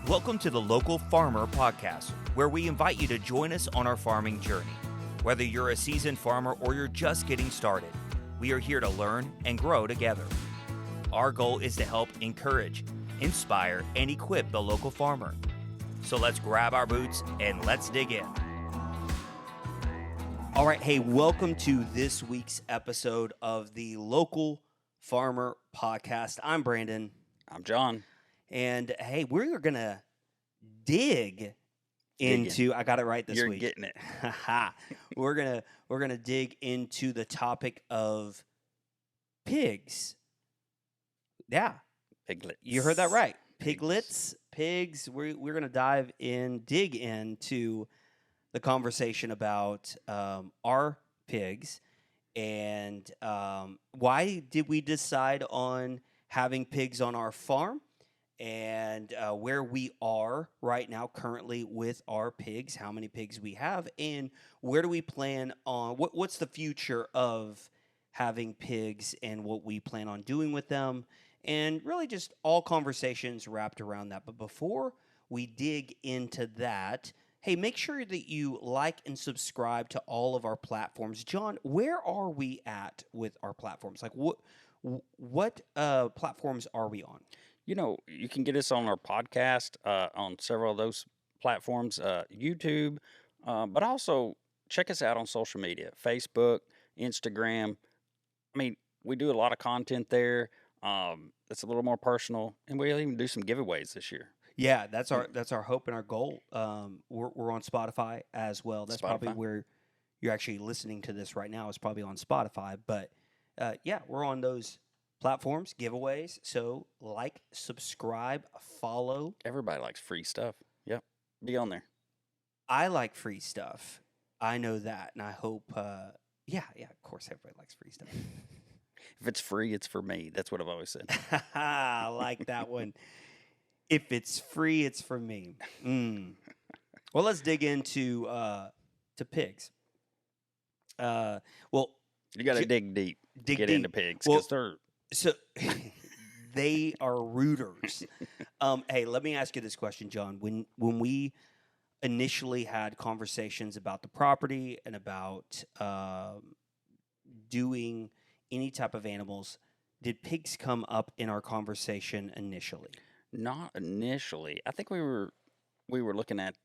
Welcome to the Local Farmer Podcast, where we invite you to join us on our farming journey. Whether you're a seasoned farmer or you're just getting started, we are here to learn and grow together. Our goal is to help encourage, inspire, and equip the local farmer. So let's grab our boots and let's dig in. All right, hey, welcome to this week's episode of the Local Farmer Podcast. I'm Brandon. I'm John. And hey, we're going to dig into, I got it right this You're week. You're getting it. We're going to dig into the topic of pigs. Yeah. Piglets. You heard that right. Piglets, pigs. We're going to dig into the conversation about our pigs and why did we decide on having pigs on our farm and where we are right now currently with our pigs, how many pigs we have, and where do we plan on, what's the future of having pigs and what we plan on doing with them, and really just all conversations wrapped around that. But before we dig into that, hey, make sure that you like and subscribe to all of our platforms. John, where are we at with our platforms? Like what platforms are we on? You know, you can get us on our podcast on several of those platforms, YouTube, but also check us out on social media, Facebook, Instagram. I mean, we do a lot of content there. It's a little more personal, and we'll even do some giveaways this year. Yeah, that's our hope and our goal. We're on Spotify as well. That's probably where you're actually listening to this right now. It's probably on Spotify, but yeah, we're on those platforms, giveaways. So like, subscribe, follow. Everybody likes free stuff. Yep, be on there. I like free stuff. I know that, and I hope. Yeah, of course, everybody likes free stuff. If it's free, it's for me. That's what I've always said. I like that one. If it's free, it's for me. Well, let's dig into to pigs. Well, you got to dig deep. Get into pigs because they're so they are rooters. Hey, let me ask you this question, John. When we initially had conversations about the property and about doing any type of animals, did pigs come up in our conversation initially? Not initially. I think we were looking at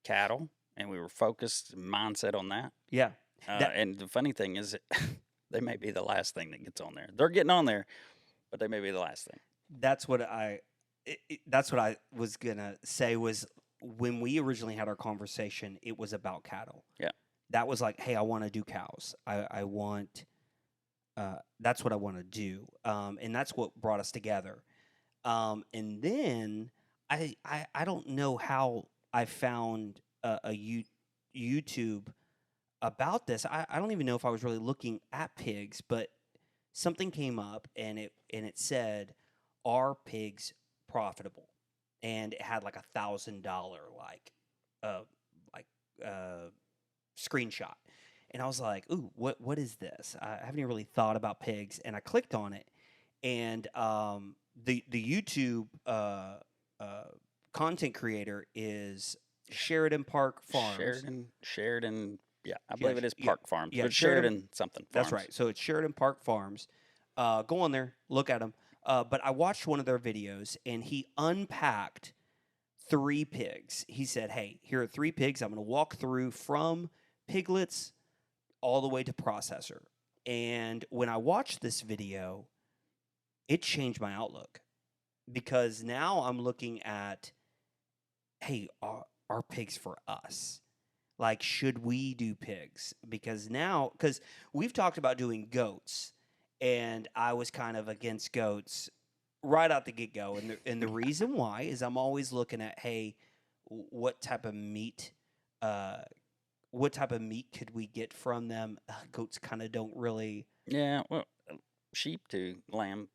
cattle, and we were focused mindset on that. Yeah. And the funny thing is, they may be the last thing that gets on there. They're getting on there, but they may be the last thing. That's what I was gonna say. Was when we originally had our conversation, it was about cattle. Yeah. That was like, hey, I want to do cows. I want. That's what I want to do, and that's what brought us together. And then I don't know how I found YouTube about this. I don't even know if I was really looking at pigs, but something came up and it said, "Are pigs profitable?" And it had like $1,000 screenshot. And I was like, ooh, what is this? I haven't even really thought about pigs. And I clicked on it. And the YouTube content creator is Sheridan Park Farms. Sheridan, yeah, I believe it is Park Farms. Yeah, but Sheridan something Farms. That's right. So it's Sheridan Park Farms. Go on there, look at them. But I watched one of their videos, and he unpacked 3 pigs. He said, hey, here are 3 pigs I'm going to walk through from piglets all the way to processor. And when I watched this video, it changed my outlook, because now I'm looking at, hey, are pigs for us? Like, should we do pigs? Because we've talked about doing goats, and I was kind of against goats right out the get-go. And the reason why is I'm always looking at, hey, what type of meat could we get from them? Goats kind of don't really. Yeah, well, sheep too, lamb.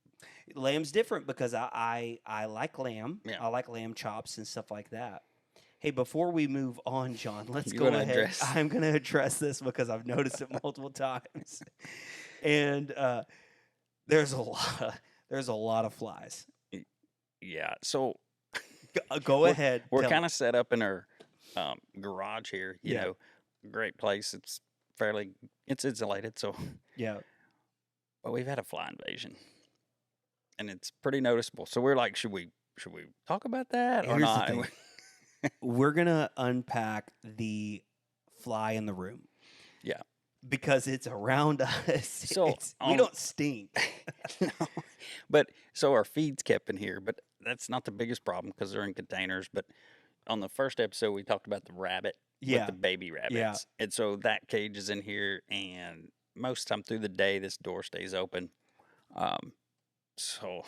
Lamb's different because I like lamb. Yeah. I like lamb chops and stuff like that. Hey, before we move on, John, let's You're go gonna ahead. address- I'm going to address this because I've noticed it multiple times. And there's a lot of flies. Yeah. So Go We're ahead. we're Tell kind it. of set up in our garage here. You Yeah. know, great place. It's insulated, so Yeah. but we've had a fly invasion, and it's pretty noticeable. So we're like, should we talk about that or Here's the not? thing. We're gonna unpack the fly in the room Yeah. because it's around us. So We on don't stink. no, but so our feed's kept in here, but that's not the biggest problem because they're in containers. But on the first episode, we talked about the rabbit with Yeah. the baby rabbits, and so that cage is in here, and most time through the day, this door stays open. Um, so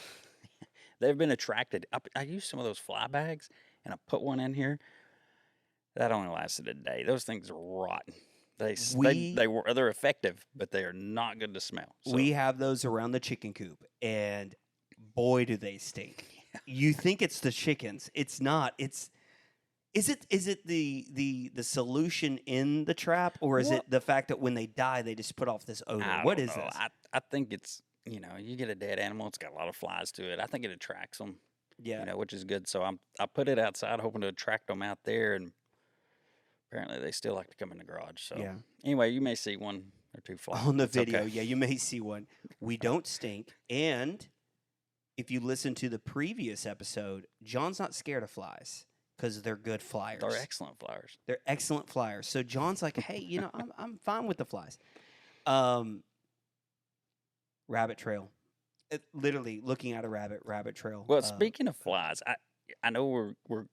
they've been attracted. I used some of those fly bags, and I put one in here. That only lasted a day. Those things are rotten. They're effective, but they are not good to smell. So We have those around the chicken coop, and boy, do they stink. You think it's the chickens. It's not. Is it the solution in the trap, or is What? it the fact that when they die they just put off this odor? I What don't is know. this? I think it's you get a dead animal, it's got a lot of flies to it. I think it attracts them, Yeah. which is good. So I put it outside, hoping to attract them out there, and apparently they still like to come in the garage. So Yeah. anyway, you may see one or two fly On the It's video, okay. yeah, you may see one. We don't stink, and if you listen to the previous episode, John's not scared of flies because they're good flyers. They're excellent flyers. They're excellent flyers. So John's like, hey, I'm fine with the flies. Um, rabbit trail. Literally looking at a rabbit trail. Well, speaking of flies, I know we're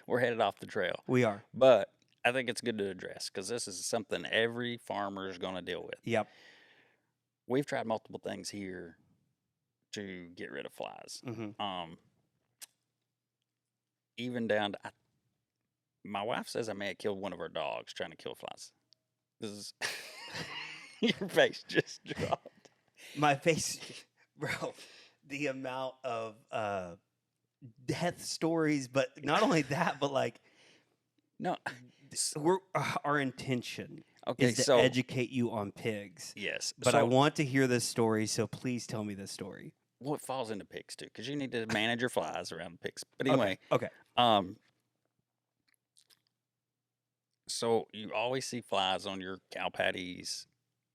we're headed off the trail, We are. but I think it's good to address because this is something every farmer is going to deal with. Yep. We've tried multiple things here to get rid of flies. Mm-hmm. Even down to my wife says I may have killed one of our dogs trying to kill flies. This is your face just dropped. My face, bro. The amount of death stories, but not only that, but like No. our intention Okay, is to so educate you on pigs. yes, But I so want to hear this story, so please tell me this story. well, it falls into pigs too, because you need to manage your flies around pigs. But anyway, Okay. um, so you always see flies on your cow patties,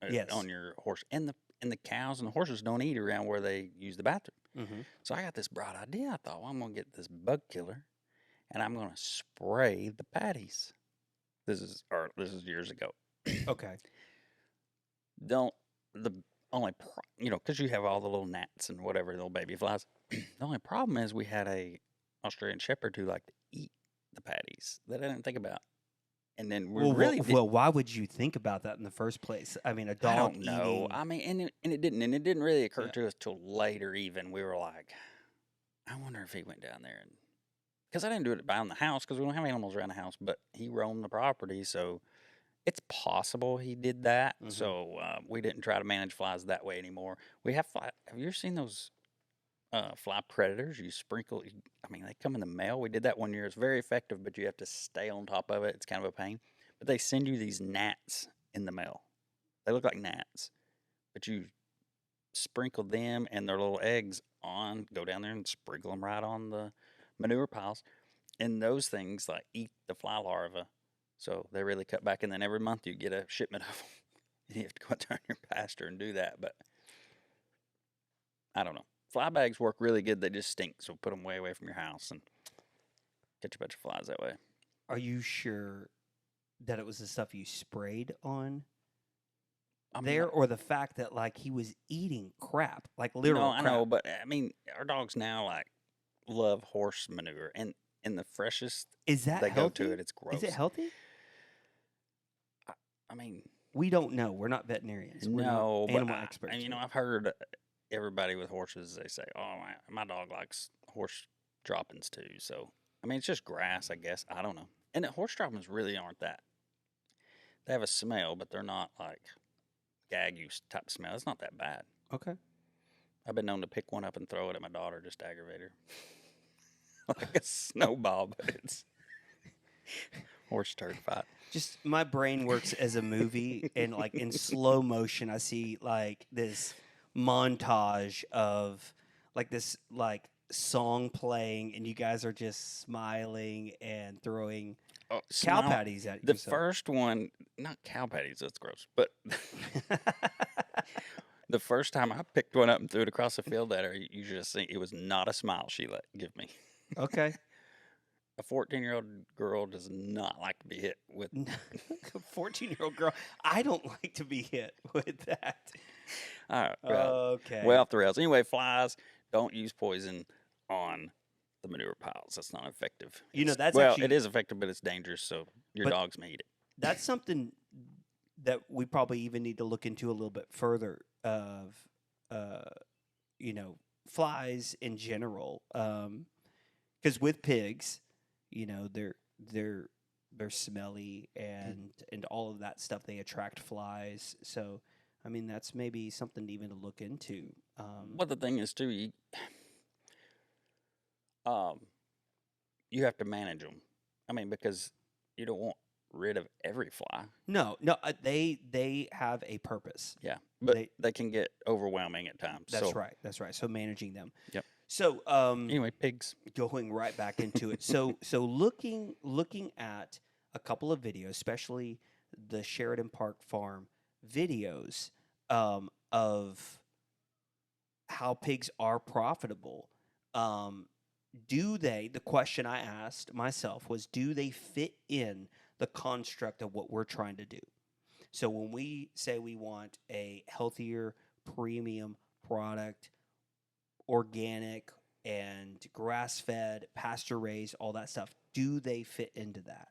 Yes. on your horse, and the cows and the horses don't eat around where they use the bathroom. Mm-hmm. So I got this bright idea. I thought, well, I'm gonna get this bug killer, and I'm gonna spray the patties. This is years ago. Okay. Don't the only because you have all the little gnats and whatever little baby flies. The only problem is we had a Australian Shepherd who liked to eat the patties that I didn't think about, and then we really did. Well, why would you think about that in the first place? I mean, a I dog don't know. eating. I mean, and it didn't really occur Yeah. to us till later. Even we were like, I wonder if he went down there and because I didn't do it around the house because we don't have animals around the house, but he roamed the property, so it's possible he did that. Mhm. So we didn't try to manage flies that way anymore. We have fly. Have you ever seen those fly predators? You sprinkle. I mean, they come in the mail. We did that one year. It's very effective, but you have to stay on top of it. It's kind of a pain. But they send you these gnats in the mail. They look like gnats, but you sprinkle them and their little eggs on. Go down there and sprinkle them right on the manure piles, and those things like eat the fly larvae. So they really cut back, and then every month you get a shipment of them. And you have to go out there in your pasture and do that. But I don't know. Fly bags work really good. They just stink, so put them way away from your house and catch a bunch of flies that way. Are you sure that it was the stuff you sprayed on I mean, there, or the fact that like he was eating crap, like literal no, I crap? know, but I mean, our dogs now like love horse manure, and the freshest Is that they healthy? go to it, it's gross. Is it healthy? I mean, We don't know. We're not veterinarians. We're no, not but animal experts. and here. I've heard everybody with horses, they say, "Oh, my dog likes horse droppings too." So I mean, it's just grass, I guess. I don't know. And the horse droppings really aren't that. They have a smell, but they're not like gag you type smell. It's not that bad. Okay. I've been known to pick one up and throw it at my daughter just to aggravate her, like a snowball, but it's horse turd fight. Just my brain works as a movie, and like in slow motion, I see like this montage of like this like song playing and you guys are just smiling and throwing Oh, cow snout. patties at The yourself. first one, not cow patties. That's gross. But the first time I picked one up and threw it across the field at her, you just think it was not a smile she let give me. Okay. A 14-year-old girl does not like to be hit with. 14-year-old girl. I don't like to be hit with that. All right, Okay. way off the rails. Anyway, flies, don't use poison on the manure piles. That's not effective. That's Well, actually, it is effective, but it's dangerous, so your but dogs may eat it. that's something that we probably even need to look into a little bit further of, uh, flies in general. Because with pigs, they're they're smelly and all of that stuff. They attract flies. So, I mean, that's maybe something even to look into. But the thing is, too, um, you have to manage them. I mean, because you don't want rid of every fly. No, they have a purpose. Yeah, but They they can get overwhelming at times. That's So, right. That's right. So managing them. yep. So Anyway, pigs. going right back into it. So looking at a couple of videos, especially the Sheridan Park Farm videos of how pigs are profitable. Um, the question I asked myself was, do they fit in the construct of what we're trying to do? So when we say we want a healthier premium product, organic and grass fed, pasture raised, all that stuff, do they fit into that?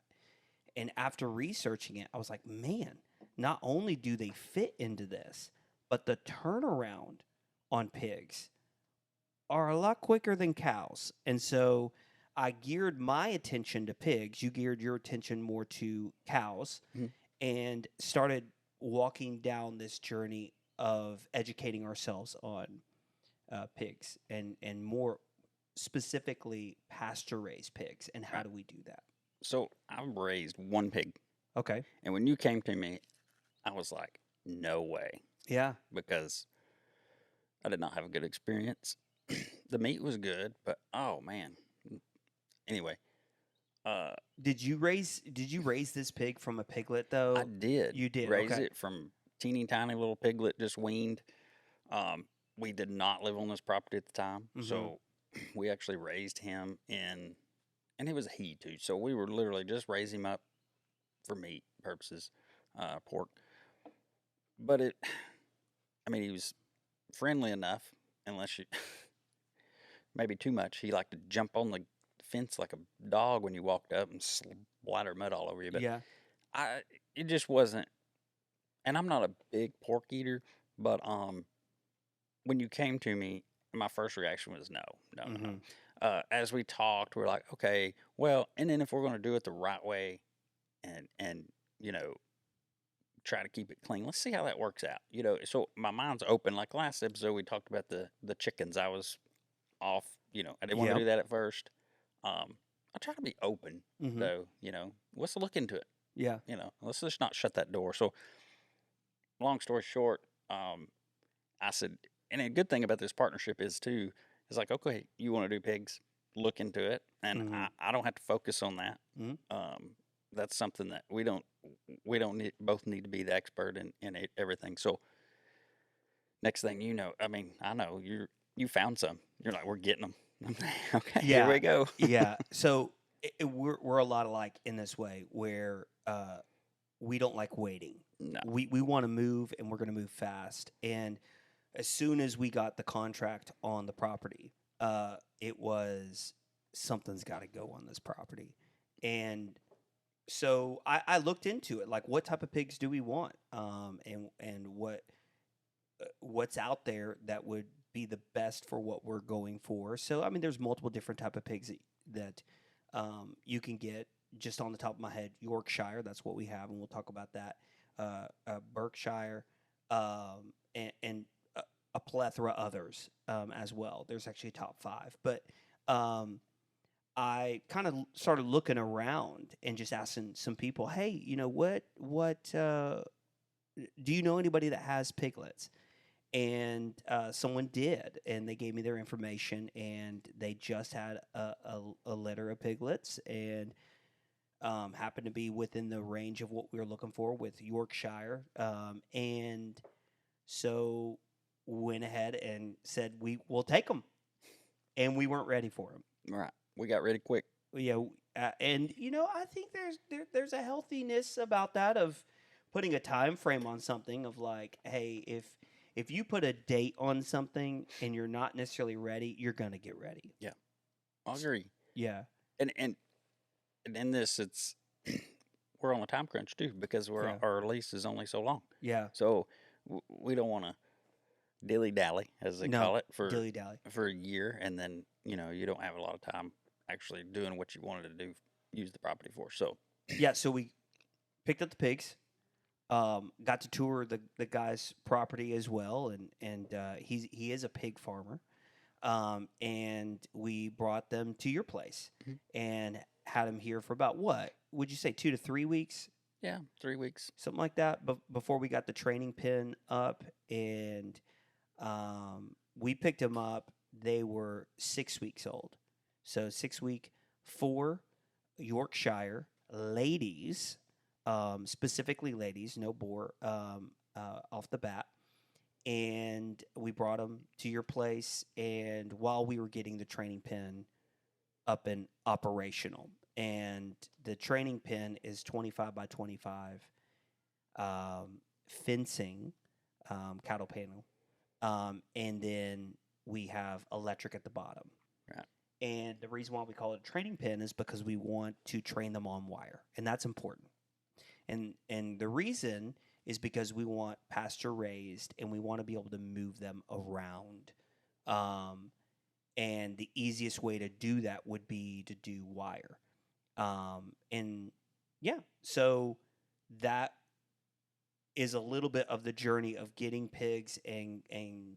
And after researching it, I was like, man, not only do they fit into this, but the turnaround on pigs are a lot quicker than cows. And so I geared my attention to pigs. You geared your attention more to cows Mhm. and started walking down this journey of educating ourselves on pigs and more specifically pasture raised pigs. And how Right. do we do that? So I raised one pig, Okay. and when you came to me, I was like, no way, Yeah. because I did not have a good experience. The meat was good, but oh man. Anyway, uh, Did you raise this pig from a piglet though? I did You did. raise Okay. it from teeny tiny little piglet, just weaned. Um, we did not live on this property at the time, Mm-hmm. so we actually raised him and it was a he too. So we were literally just raising him up for meat purposes, pork. But I mean, he was friendly enough, unless you maybe too much. He liked to jump on the fence like a dog when you walked up and splatter mud all over you. But Yeah. it just wasn't. And I'm not a big pork eater, but when you came to me, my first reaction was no, no, no, no. Mm-hmm. As we talked, we're like, okay, well, and then if we're going to do it the right way, and you know, try to keep it clean, let's see how that works out. So my mind's open. Like last episode, we talked about the chickens. I was off. I didn't want to Yep. do that at first. I try to be open Mm-hmm. though. Let's look into it. Yeah. Let's just not shut that door. So long story short, I said, and a good thing about this partnership is too, is like, okay, you want to do pigs, look into it, and Mm-hmm. I don't have to focus on that. Mm-hmm. That's something that we don't both need to be the expert in everything. So next thing you know, I mean, I know you found some. You're like, we're getting them. Okay, here Yeah. we go. Yeah. So we're a lot alike in this way where we don't like waiting. No, We want to move and we're going to move fast. And as soon as we got the contract on the property, it was something's got to go on this property. And so I looked into it, like what type of pigs do we want, and what's out there that would be the best for what we're going for. So I mean, there's multiple different type of pigs that you can get. Just on the top of my head, Yorkshire, that's what we have, and we'll talk about that. Berkshire, and a plethora others as well. There's actually a top five, but um, I kind of started looking around and just asking some people, hey, what do you know anybody that has piglets? And someone did, and they gave me their information, and they just had a litter of piglets, and happened to be within the range of what we were looking for with Yorkshire. And so went ahead and said we will take them, and we weren't ready for them. Right. We got ready quick. Yeah, and I think there's a healthiness about that of putting a time frame on something of like, hey, if you put a date on something and you're not necessarily ready, you're gonna get ready. Yeah, I agree. Yeah, And in this, it's we're on a time crunch too because yeah, our lease is only so long. yeah. So we don't want to dilly dally, as they No, call it, dilly dally. for a year, and then you don't have a lot of time actually doing what you wanted to do, use the property for. So Yeah, so we picked up the pigs. Got to tour the guy's property as well, and he is a pig farmer. And we brought them to your place Mhm. and had them here for about what would you say 2 to 3 weeks, yeah, 3 weeks. something like that. But before we got the training pin up, and we picked them up, they were 6 weeks old. So 6 week, 4 Yorkshire ladies, specifically ladies, no boar off the bat. And we brought them to your place. And while we were getting the training pen up and operational, and the training pen is 25 by 25 fencing, cattle panel, and then we have electric at the bottom. Right. And the reason why we call it a training pen is because we want to train them on wire, and that's important. And the reason is because we want pasture raised, and we want to be able to move them around. Um, and the easiest way to do that would be to do wire. And yeah, so that is a little bit of the journey of getting pigs, and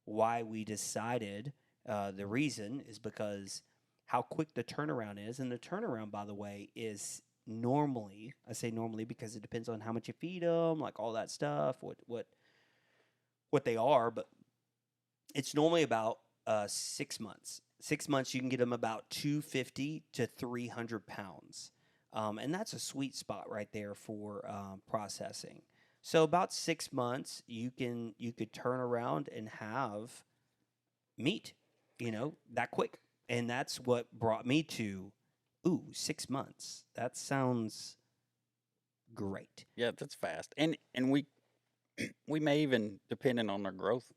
why we decided the reason is because how quick the turnaround is. And the turnaround, by the way, is normally, I say normally because it depends on how much you feed them, like all that stuff, what they are, but it's normally about 6 months. 6 months, you can get them about 250 to 300 pounds. And that's a sweet spot right there for processing. So about 6 months, you could turn around and have meat, that quick. And that's what brought me to, 6 months. That sounds great. Yeah, that's fast. And we may even, depending on their growth,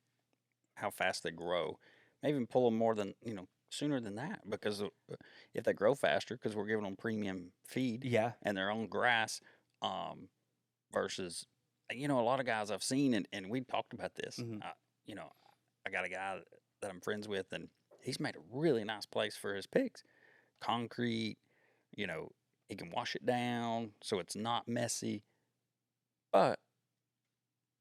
how fast they grow, may even pull them more than sooner than that because if they grow faster, because we're giving them premium feed Yeah. and their own grass, versus a lot of guys I've seen, and we talked about this. Mhm. I got a guy that I'm friends with, and he's made a really nice place for his pigs. Concrete, he can wash it down so it's not messy, but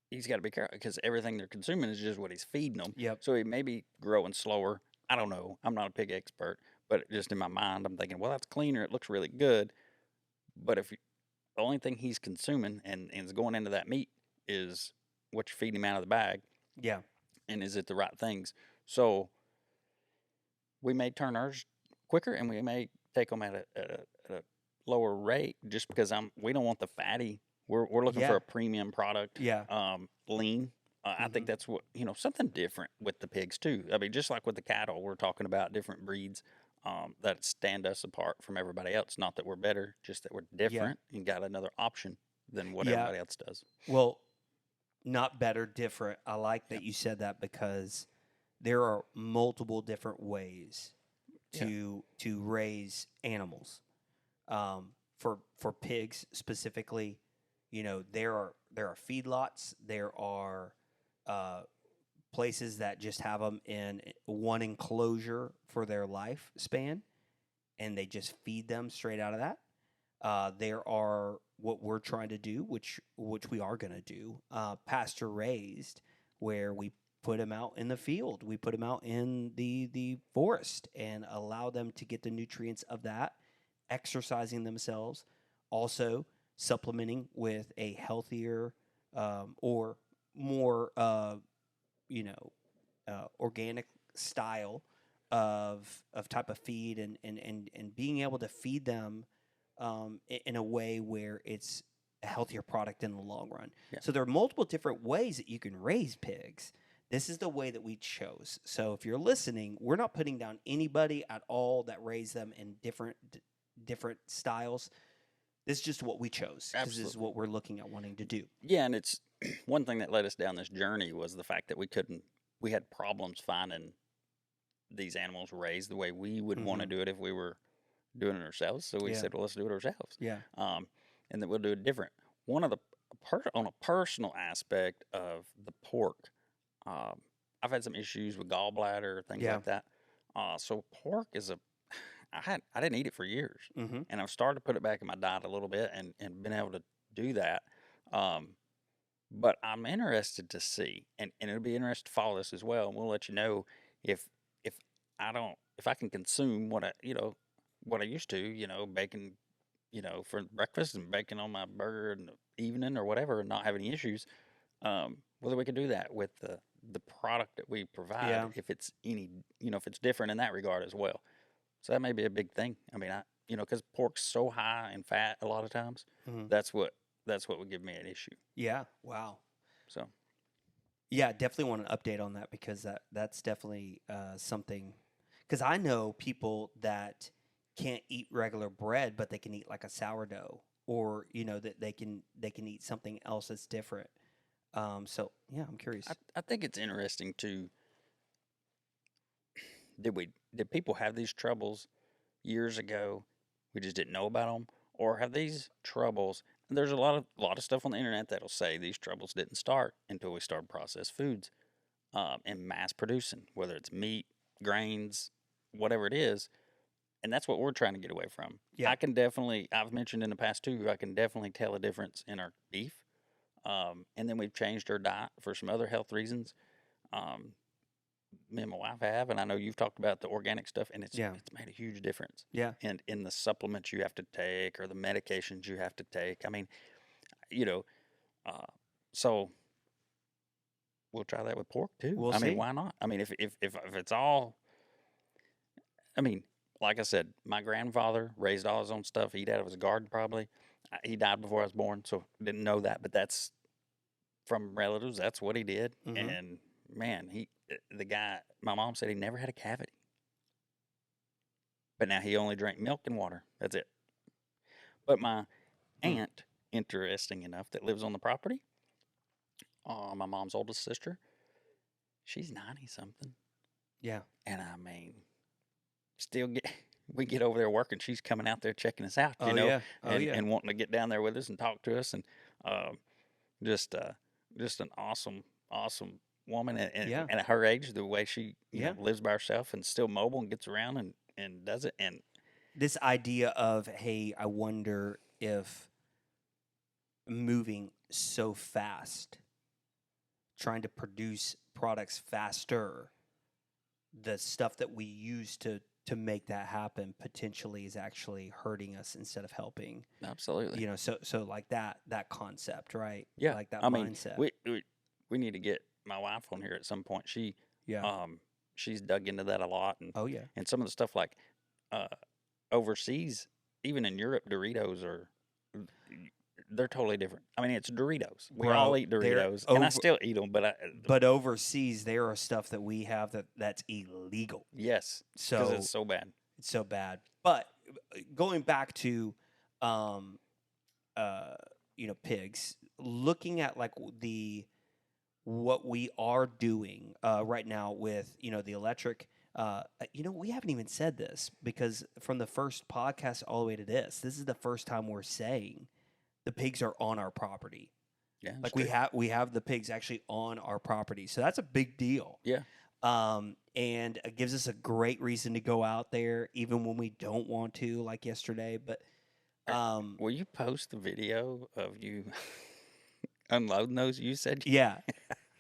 he's got to be careful because everything they're consuming is just what he's feeding them. Yep. So he may be growing slower. I don't know. I'm not a pig expert, but just in my mind, I'm thinking, well, that's cleaner. It looks really good. But if the only thing he's consuming and is going into that meat is what you're feeding him out of the bag, Yeah. and is it the right things? So we may turn ours quicker, and we may take them at a lower rate just because we don't want the fatty. We're looking for Yeah. a premium product. Yeah. Lean. I think Mhm. that's what something different with the pigs too. I mean, just like with the cattle, we're talking about different breeds that stand us apart from everybody else. Not that we're better, just that we're Yeah. different and got another option than what Yeah. everybody else does. Well, not better, different. I like Yep. that you said that because there are multiple different ways Yeah. to raise animals. For pigs specifically, there are feedlots. There are uh, places that just have them in one enclosure for their lifespan, and they just feed them straight out of that. There are what we're trying to do, which we are going to do, pasture raised, where we put them out in the field, we put them out in the forest, and allow them to get the nutrients of that, exercising themselves, also supplementing with a healthier or more organic style of type of feed, and being able to feed them in a way where it's a healthier product in the long run. Yeah. So there are multiple different ways that you can raise pigs. This is the way that we chose. So if you're listening, we're not putting down anybody at all that raised them in different styles. This is just what we chose because this is Absolutely. what we're looking at wanting to do. Yeah, and it's one thing that led us down this journey was the fact that we had problems finding these animals raised the way we would want to Mhm. do it if we were doing it ourselves. So we Yeah. said, well, let's do it ourselves. Yeah. And then we'll do it different. One of the on a personal aspect of the pork, um, I've had some issues with gallbladder, things Yeah. like that. So pork is I didn't eat it for years, Mhm. and I've started to put it back in my diet a little bit, and been able to do that. Um, but I'm interested to see, and it'll be interesting to follow this as well. And we'll let you know if if if I can consume what I used to, bacon, for breakfast and bacon on my burger in the evening or whatever, and not have any issues. Whether we can do that with the product that we provide, Yeah. if it's if it's different in that regard as well. So that may be a big thing. I mean, because pork's so high in fat a lot of times, Mhm. that's what would give me an issue. Yeah. Wow. So Yeah, definitely want an update on that because that's definitely something. Because I know people that can't eat regular bread, but they can eat like a sourdough, or that they can eat something else that's different. So yeah, I'm curious. I think it's interesting to did people have these troubles years ago? We just didn't know about them, or have these troubles? And there's a lot of stuff on the internet that'll say these troubles didn't start until we started processed foods, and mass producing, whether it's meat, grains, whatever it is. And that's what we're trying to get away from. Yeah. I've mentioned in the past too, I can definitely tell a difference in our beef. And then we've changed our diet for some other health reasons. Um, Me and my wife have, and I know you've talked about the organic stuff, and Yeah. it's made a huge difference. Yeah. And in the supplements you have to take or the medications you have to take. I mean, you know, uh, so we'll try that with pork too. We'll I mean, see. why not? I mean, if it's all, I mean, like I said, my grandfather raised all his own stuff. He ate out of his garden probably. He died before I was born, so didn't know that. But that's from relatives. That's what he did. Mm-hmm. And man, the guy, my mom said he never had a cavity. But now he only drank milk and water. That's it. But my aunt, interesting enough, that lives on the property, my mom's oldest sister, she's 90 something. Yeah. And I mean, still we get over there working. She's coming out there checking us out, Oh yeah. Oh and, yeah. and wanting to get down there with us and talk to us. And just an awesome woman. Yeah. And at her age, the way she Yeah. lives by herself and still mobile and gets around and does it. And This idea of, hey, I wonder if moving so fast, trying to produce products faster, the stuff that we use to make that happen potentially is actually hurting us instead of helping. absolutely. So like that concept, right? Yeah, Like that I mean, mindset. we need to get my wife on here at some point. Yeah. She's dug into that a lot, Oh yeah. and some of the stuff like uh, overseas, even in Europe, Doritos they're totally different. I mean, it's Doritos. We all Bro, eat they're Doritos, and I still eat them. But overseas, there are stuff that we have that's illegal. Yes, So because it's so bad. it's so bad. But going back to, um, pigs, looking at like what we are doing right now with the electric. We haven't even said this because from the first podcast all the way to this is the first time we're saying the pigs are on our property. Yeah, Like it's true. we have the pigs actually on our property, so that's a big deal. Yeah. And it gives us a great reason to go out there, even when we don't want to, like yesterday. But Will you post the video of you unloading those? You said yeah,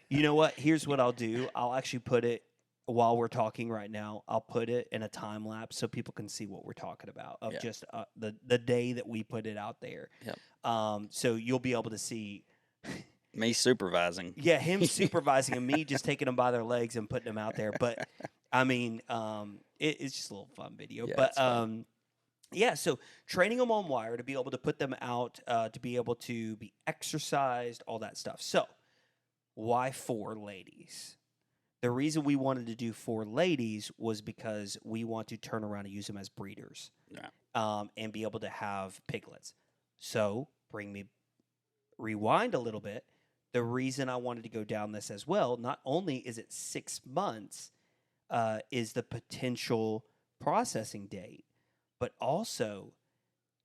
you know what? Here's what I'll do. I'll actually put it while we're talking right now. I'll put it in a time lapse so people can see what we're talking about of Yeah. just the day that we put it out there. Yep. So you'll be able to see. Me supervising. Yeah, him supervising and me just taking them by their legs and putting them out there. But I mean, it's just a little fun video. Yeah, But it's fun. yeah, so training them on wire to be able to put them out, to be able to be exercised, all that stuff. So why 4 ladies? The reason we wanted to do 4 ladies was because we want to turn around and use them as breeders, Yeah. and be able to have piglets. So rewind a little bit. The reason I wanted to go down this as well, not only is it 6 months, is the potential processing date, but also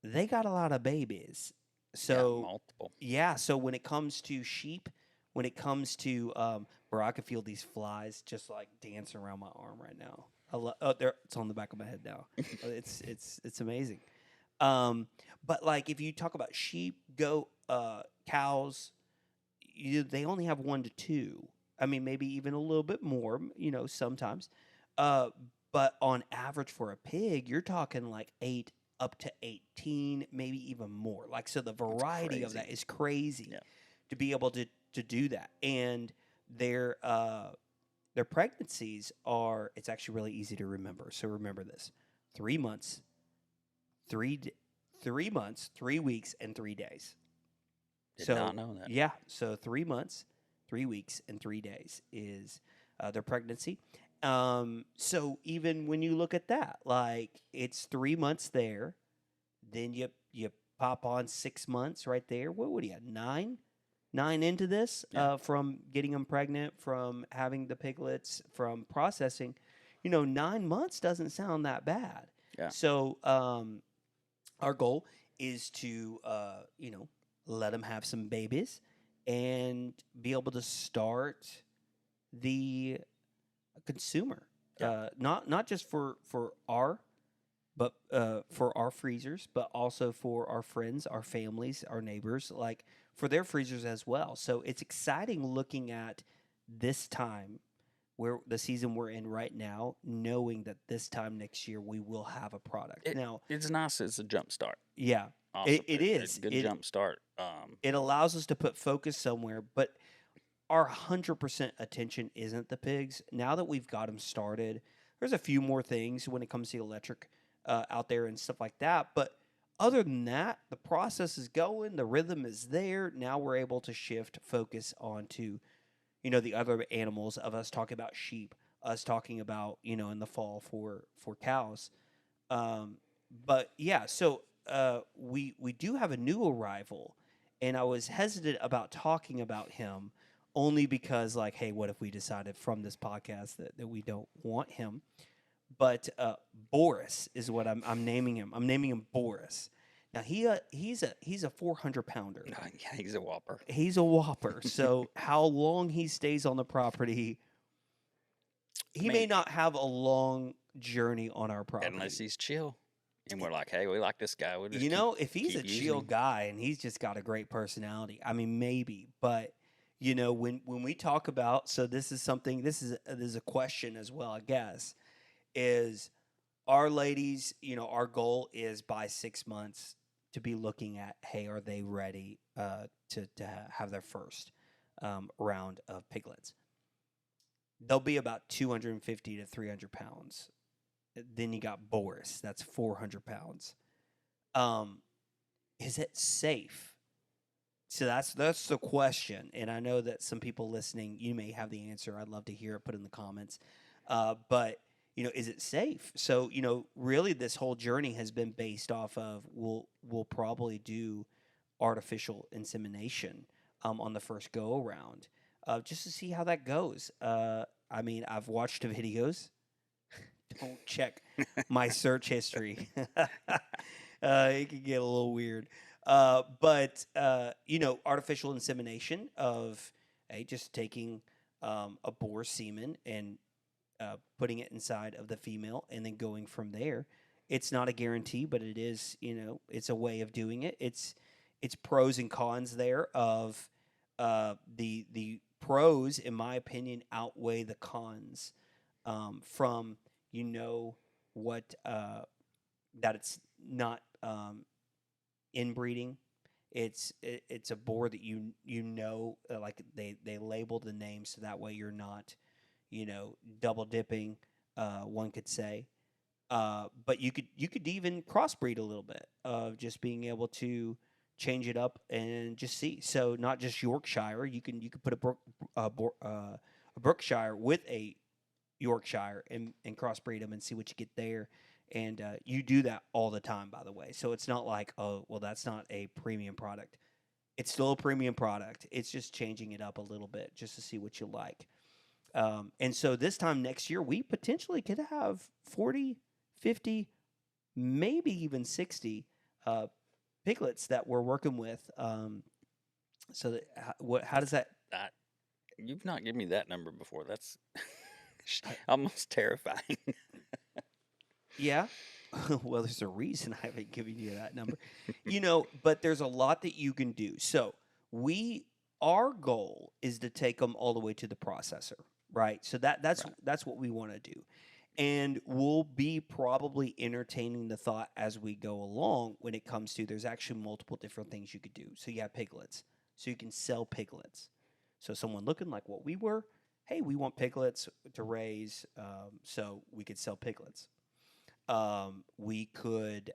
they got a lot of babies. So multiple. yeah, so when it comes to sheep, when it comes to where I can feel these flies just like dancing around my arm right now. There, it's on the back of my head now. It's amazing. But like if you talk about sheep, goat, cows, they only have 1 to 2. I mean, maybe even a little bit more, sometimes. Uh, but on average for a pig, you're talking like 8 up to 18, maybe even more. Like, so the variety of that is crazy Yeah. to be able to do that. And their pregnancies are, it's actually really easy to remember. So remember this: 3 months, 3 months, 3 weeks, and 3 days. Did So not know that. yeah, so 3 months, 3 weeks, and 3 days is their pregnancy. So even when you look at that, like it's 3 months there, then you pop on 6 months right there. What would you have? Nine into this, Yeah. from getting them pregnant, from having the piglets, from processing. 9 months doesn't sound that bad. Yeah. So our goal is to let them have some babies and be able to start the consumer. Yeah. Not just for our, but for our freezers, but also for our friends, our families, our neighbors, like for their freezers as well. So it's exciting looking at this time, where the season we're in right now, knowing that this time next year we will have a product. Now, It's nice as a jump start. yeah, Also, it is. a good jump start. It allows us to put focus somewhere, but our 100% attention isn't the pigs. Now that we've got them started, there's a few more things when it comes to electric out there and stuff like that. But other than that, the process is going, the rhythm is there. Now we're able to shift focus onto, the other animals, of us talking about sheep, us talking about, in the fall for cows. Um, but yeah, so we do have a new arrival, and I was hesitant about talking about him only because, like, hey, what if we decided from this podcast that we don't want him? But Boris is what I'm naming him. I'm naming him Boris. Now he's a 400 pounder. Yeah, he's a whopper. He's a whopper. So how long he stays on the property, he may not have a long journey on our property. Unless he's chill. And we're like, hey, we like this guy. We'll just If he's a chill guy and he's just got a great personality, I mean, maybe. But when we talk about, so this is something. This is a question as well, I guess. Is our ladies, our goal is by 6 months to be looking at, hey, are they ready to have their first round of piglets? They'll be about 250 to 300 pounds. Then you got Boris, that's 400 pounds. Is it safe? So that's the question, and I know that some people listening, you may have the answer. I'd love to hear it. Put in the comments. But is it safe? So really, this whole journey has been based off of we'll probably do artificial insemination on the first go around, just to see how that goes. I mean, I've watched the videos. Don't check my search history. It can get a little weird. But artificial insemination of just taking a boar semen and putting it inside of the female and then going from there. It's not a guarantee, but it is, it's a way of doing it. It's pros and cons there of the pros, in my opinion, outweigh the cons from what that it's not inbreeding. It's a boar that like they label the name so that way you're not, double dipping. One could say, but you could even crossbreed a little bit of just being able to change it up and just see. So not just Yorkshire, you can put a Brookshire with a Yorkshire and crossbreed them and see what you get there. And you do that all the time, by the way. So it's not like, oh, well, that's not a premium product. It's still a premium product. It's just changing it up a little bit just to see what you like. And so this time next year, we potentially could have 40, 50, maybe even 60 uh, piglets that we're working with. So that, how does That's that? that. You've not given me that number before. That's I, almost terrifying. yeah. Well, there's a reason I haven't given you that number. But there's a lot that you can do. So we our goal is to take them all the way to the processor, right? So that's Right. that's what we want to do. And we'll be probably entertaining the thought as we go along when it comes to there's actually multiple different things you could do. So you have piglets. So you can sell piglets. So someone looking like what we were, hey, we want piglets to raise, so we could sell piglets. We could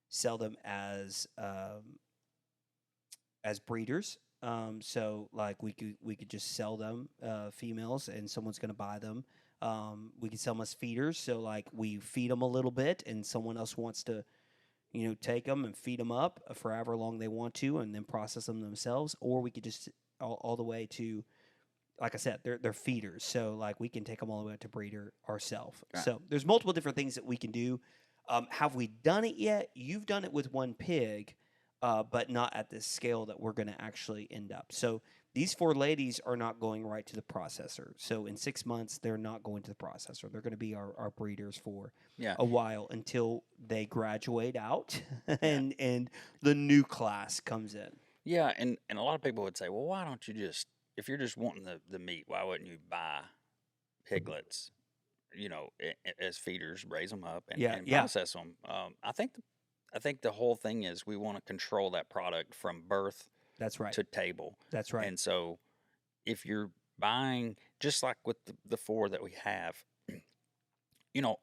sell them as breeders. So like we could just sell them females, and someone's going to buy them. We could sell them as feeders. So like we feed them a little bit, and someone else wants to take them and feed them up for however long they want to, and then process them themselves. Or we could just all the way to, like I said, they're feeders. So like we can take them all the way up to breeder ourselves. Right. So there's multiple different things that we can do. Have we done it yet? You've done it with one pig, but not at this scale that we're going to actually end up. So these four ladies are not going right to the processor. So in 6 months, they're not going to the processor. They're going to be our breeders for Yeah. a while until they graduate out Yeah. and the new class comes in. Yeah. And a lot of people would say, well, why don't you just, if you're just wanting the meat, why wouldn't you buy piglets, as feeders, raise them up Yeah, and yeah, process them? I think the whole thing is we want to control that product from birth that's right. to table. That's right. And so if you're buying, just like with the four that we have, you know,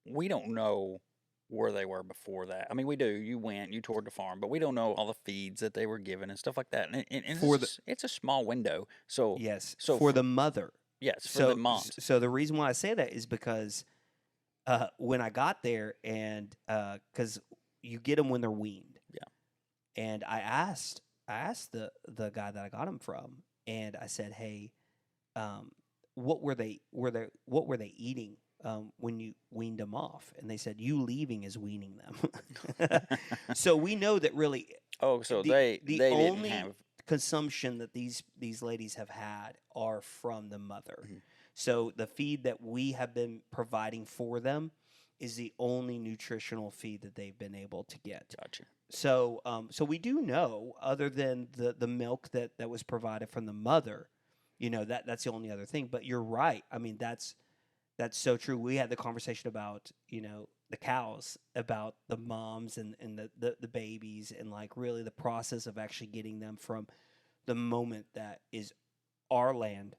we don't know where they were before that. I mean, we do. You went, you toured the farm, but we don't know all the feeds that they were given and stuff like that. And For the it's a small window. So, Yes, so for for, the mother. yes, for the So moms. so the reason why I say that is because when I got there, and because you get them when they're weaned, Yeah. and I asked the guy that I got them from, and I said, hey, um, what were they eating when you weaned them off? And they said, you leaving is weaning them. So we know that really Oh, so the they didn't only have. consumption that these ladies have had are from the mother. Mhm. So the feed that we have been providing for them is the only nutritional feed that they've been able to get. Gotcha. So we do know, other than the milk that was provided from the mother, that's the only other thing. But you're right. I mean, that's so true. We had the conversation about, the cows, about the moms and the babies, and like really the process of actually getting them from the moment that is our land,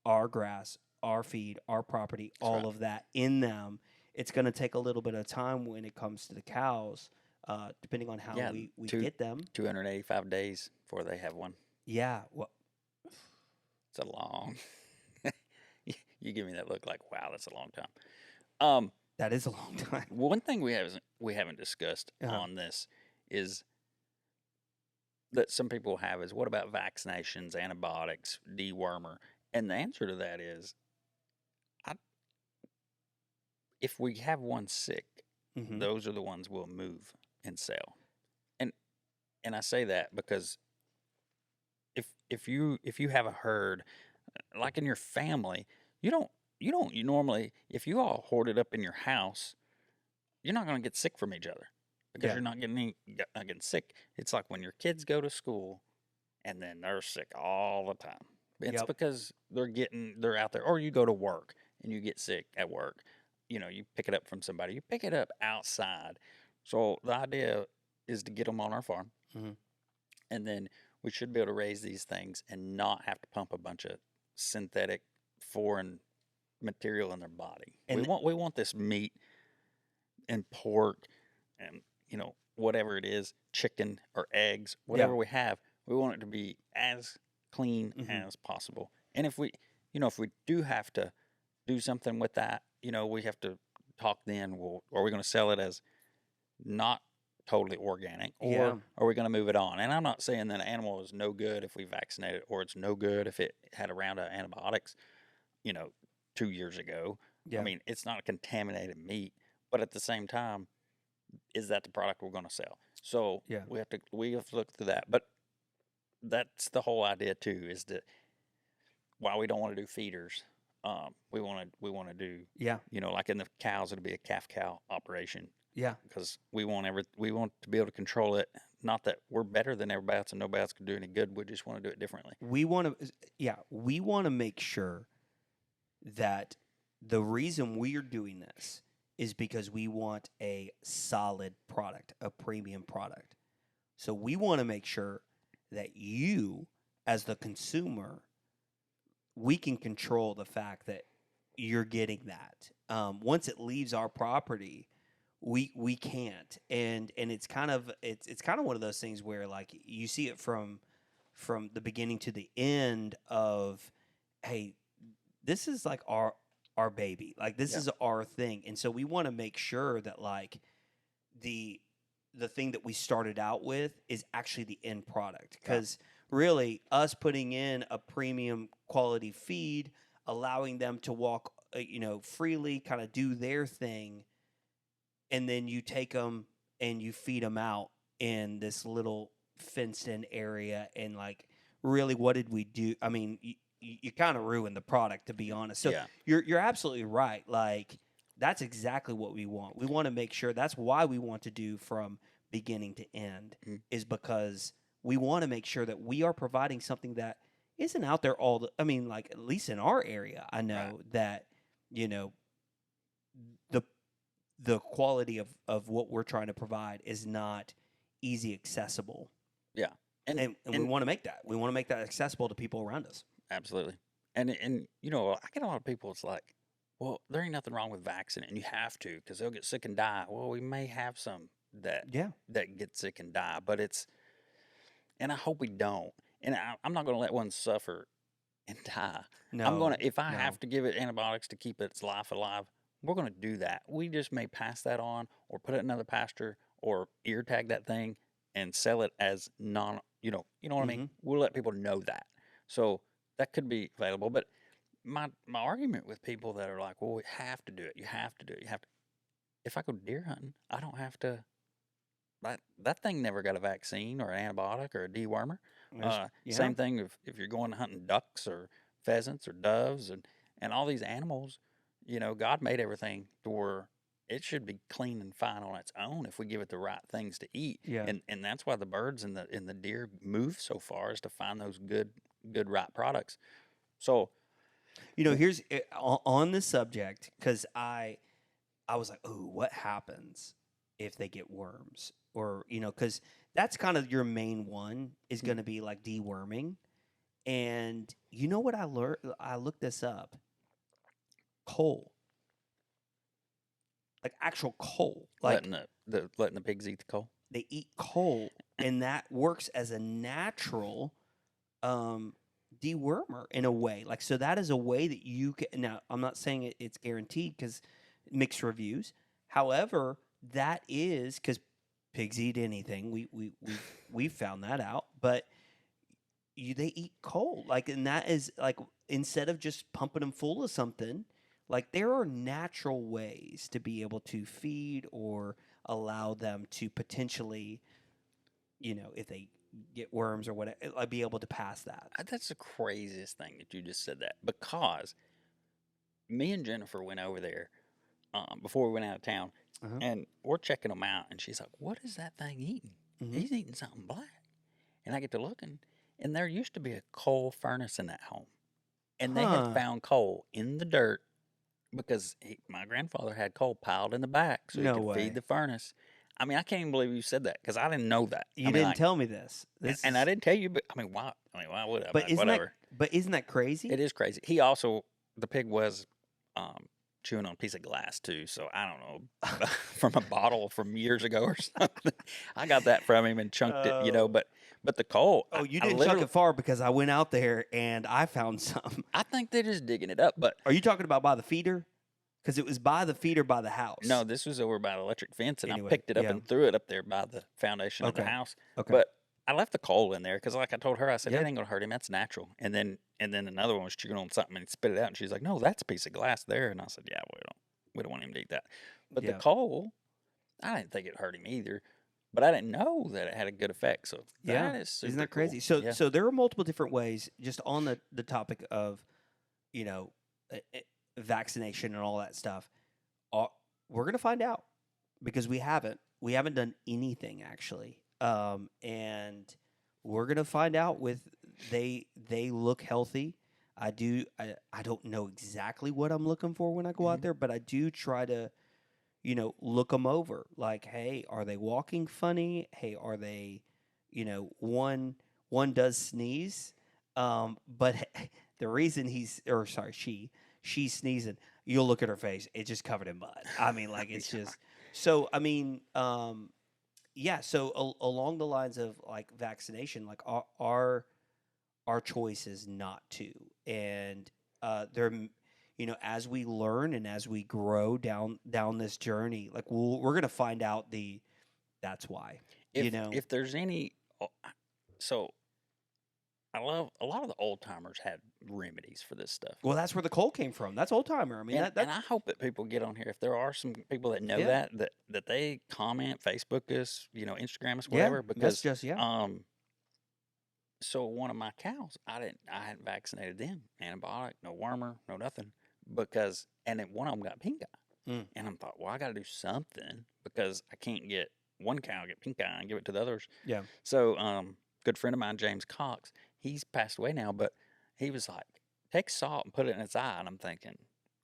our grass, our feed, our property, That's all right. of that in them. It's going to take a little bit of time when it comes to the cows, depending on how Yeah, we two get them. 285 days before they have one. Yeah. Well, It's a long. You give me that look like, wow, that's a long time. Um, that is a long time. One thing we haven't discussed Uh-huh. on this is that some people have is, what about vaccinations, antibiotics, dewormer? And the answer to that is, I, if we have one sick, Hmm. those are the ones we'll move and sell. And and I say that because if you have a herd, like in your family, you don't you normally, if you all hoard it up in your house, you're not going to get sick from each other because Yeah. you're not getting sick. It's like when your kids go to school and then they're sick all the time. It's Yep. because they're out there, or you go to work and you get sick at work. You pick it up from somebody. You pick it up outside. So the idea is to get them on our farm. Mhm. And then we should be able to raise these things and not have to pump a bunch of synthetic foreign material in their body. And We want this meat and pork and whatever it is, chicken or eggs, yeah. whatever we have, we want it to be as clean Mhm. as possible. And if we do have to do something with that, we have to talk then. Well, are we going to sell it as not totally organic, or Yeah. are we going to move it on? And I'm not saying that an animal is no good if we vaccinate it, or it's no good if it had a round of antibiotics, you know, 2 years ago. I Yeah. mean, it's not a contaminated meat, but at the same time, is that the product we're going to sell? So Yeah. we have to look through that. But that's the whole idea too. Is that while we don't want to do feeders, we want to do, Yeah. like in the cows, it'll be a calf cow operation Yeah. because we want to be able to control it. Not that we're better than everybody else and nobody else can do any good. We just want to do it differently. We want to we want to make sure that the reason we're doing this is because we want a solid product, a premium product. So we want to make sure that you, as the consumer, we can control the fact that you're getting that. Once it leaves our property, we can't, and it's kind of one of those things where like you see it from the beginning to the end of, hey, this is like our baby, like this Yeah. is our thing, and so we want to make sure that like the the thing that we started out with is actually the end product, Yeah. because really us putting in a premium quality feed, allowing them to walk freely, kind of do their thing, and then you take them and you feed them out in this little fenced in area, and like really what did we do? I mean, you kind of ruined the product, to be honest. So Yeah. you're absolutely right. Like that's exactly what we want. We want to make sure, that's why we want to do from beginning to end, Mm. is because we want to make sure that we are providing something that isn't out there I mean, like at least in our area, I Right. know that you know the the quality of what we're trying to provide is not easy accessible, Yeah. and we want to make that, accessible to people around us. Absolutely. And I get a lot of people. It's like, well, there ain't nothing wrong with vaccinating. You have to because they'll get sick and die. Well, we may have some that Yeah. get sick and die, but and I hope we don't. And I'm not going to let one suffer and die. No. If I No. have to give it antibiotics to keep its life alive, we're going to do that. We just may pass that on or put it in another pasture or ear tag that thing and sell it as you know what I mean? Hmm. We'll let people know that. So that could be available. But my argument with people that are like, well, we have to do it. You have to do it. You have to. If I go deer hunting, I don't have to. That thing never got a vaccine or an antibiotic or a dewormer. Yeah. Same thing if you're going hunting ducks or pheasants or doves and all these animals. God made everything to where it should be clean and fine on its own if we give it the right things to eat. Yeah. And that's why the birds and the deer move so far, is to find those good right products. So Here's on this subject, because I was like, oh, what happens if they get worms, or because that's kind of your main one, is Mm. going to be like deworming. And you know what I learned? I looked this up. Coal, like actual coal, like letting the pigs eat the coal. they eat coal, and that works as a natural um, dewormer in a way. Like, so that is a way that you can. Now, I'm not saying it's guaranteed, because mixed reviews. However, that is because pigs eat anything. We found that out, but they eat coal, like, and that is like, instead of just pumping them full of something, like there are natural ways to be able to feed or allow them to potentially, if they get worms or whatever, like be able to pass that. That's the craziest thing that you just said that, because me and Jennifer went over there before we went out of town, Uh-huh. and we're checking them out, and she's like, "What is that thing eating? Mhm. He's eating something black." And I get to looking, and there used to be a coal furnace in that home, and they had Huh. found coal in the dirt because my grandfather had coal piled in the back so he No could feed way. the furnace. I mean, I can't even believe you said that because I didn't know that. I You mean, didn't like, tell me this. This and I is, didn't tell you, but I mean, why? I mean, why would I? but Like, whatever. isn't that crazy? It is crazy. He also, the pig was um, chewing on a piece of glass too. So I don't know, from a bottle from years ago or something. I got that from him and chunked it, Oh. But the coal, Oh, you I didn't chuck literally, it far because I went out there and I found some. I think they're just digging it up. But Are you talking about by the feeder? Because it was by the feeder by the no, house. this was over by the electric fence, and I Anyway, picked it up yeah. and threw it up there by the foundation of the Okay. house. Okay. But I left the coal in there because, like I told her, I said Yeah. it ain't gonna hurt him. That's natural. And then another one was chewing on something and spit it out, and she's like, "No, that's a piece of glass there." And I said, "Yeah, we don't want him to eat that." But the Yeah. coal, I didn't think it hurt him either, but I didn't know that it had a good effect. So Yeah. that is super Isn't that cool. crazy? So Yeah. so there are multiple different ways just on the topic of, you know, vaccination and all that stuff. Uh, we're going to find out because we haven't done anything actually. And we're going to find out with they look healthy. I don't know exactly what I'm looking for when I go out Mhm. there, but I do try to, look them over. Like, hey, are they walking funny? Hey, are they, one does sneeze, but the reason she's sneezing. You'll look at her face; it's just covered in mud. I mean, like it's Yeah. just so. I mean, yeah. So along the lines of like vaccination, like our choice is not to, and as we learn and as we grow down this journey, like we're gonna find out that's why. If there's any, so I love a lot of the old timers had remedies for this stuff. Well, that's where the coal came from. That's old timer. I mean And I hope that people get on here. If there are some people that know yeah, that they comment, Facebook us, Instagram us, yeah, whatever. that's Because just, yeah. so one of my cows, I hadn't vaccinated them, antibiotic, no wormer, no nothing, because and then one of them got pink eye, Mm, and I thought, well, I got to do something because I can't get one cow get pink eye and give it to the others. yeah. So good friend of mine, James Cox, he's passed away now, but he was like, take salt and put it in its eye, and I'm thinking,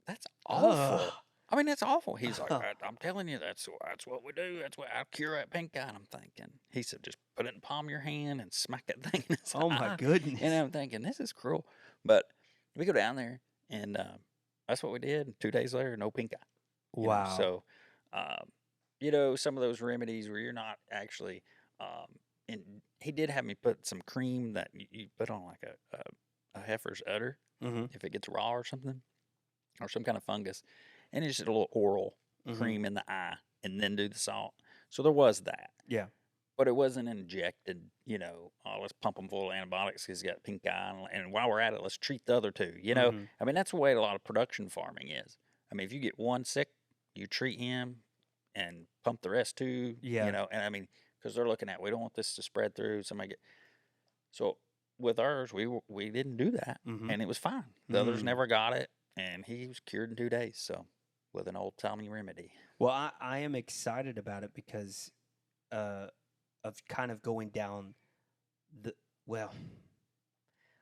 that's Ugh. awful. I mean, that's awful. He's like, I'm telling you, that's what we do. That's what I cure that pink eye. And I'm thinking, he said, just put it in the palm of your hand and smack that thing in its Oh my eye. goodness. And I'm thinking, this is cruel. But we go down there, and that's what we did. And 2 days later, no pink eye. Wow. So, um, some of those remedies where you're not actually, and he did have me put some cream that you put on like a heifer's udder Mm-hmm. if it gets raw or something, or some kind of fungus, and it's just a little oral Mm-hmm. cream in the eye, and then do the salt. So there was that, Yeah. but it wasn't injected. Oh, let's pump him full of antibiotics because he's got pink eye, and while we're at it, let's treat the other two. Mm-hmm. I mean that's the way a lot of production farming is. I mean, if you get one sick, you treat him and pump the rest too. Yeah. And I mean because they're looking at we don't want this to spread through. Somebody get so with ours we didn't do that, Mm-hmm. and it was fine. The others never got it, and he was cured in 2 days. So with an old timey remedy. Well, I am excited about it because uh, of kind of going down well,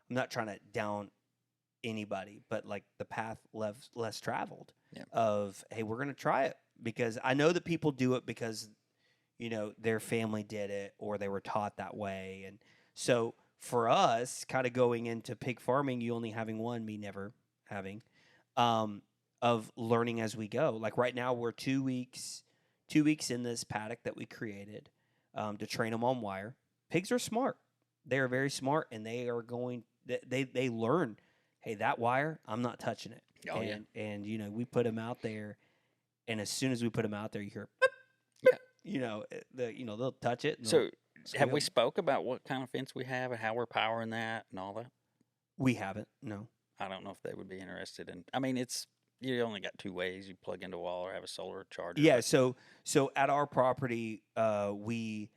I'm not trying to down anybody, but like the path less traveled Yeah. of, hey, we're going to try it because I know that people do it because, their family did it or they were taught that way. And so for us, kind of going into pig farming, you only having one, me never having, um, of learning as we go. Like right now, we're 2 weeks in this paddock that we created to train them on wire. Pigs are smart. They are very smart, and they are going. They learn. Hey, that wire, I'm not touching it. Oh yeah. And we put them out there, and as soon as we put them out there, you hear, Yeah. they'll touch it. And So have we squeal. spoke about what kind of fence we have and how we're powering that and all that? We haven't. No. I don't know if they would be interested in. I mean, you only got two ways: you plug into a wall or have a solar charger. Yeah. But So at our property, we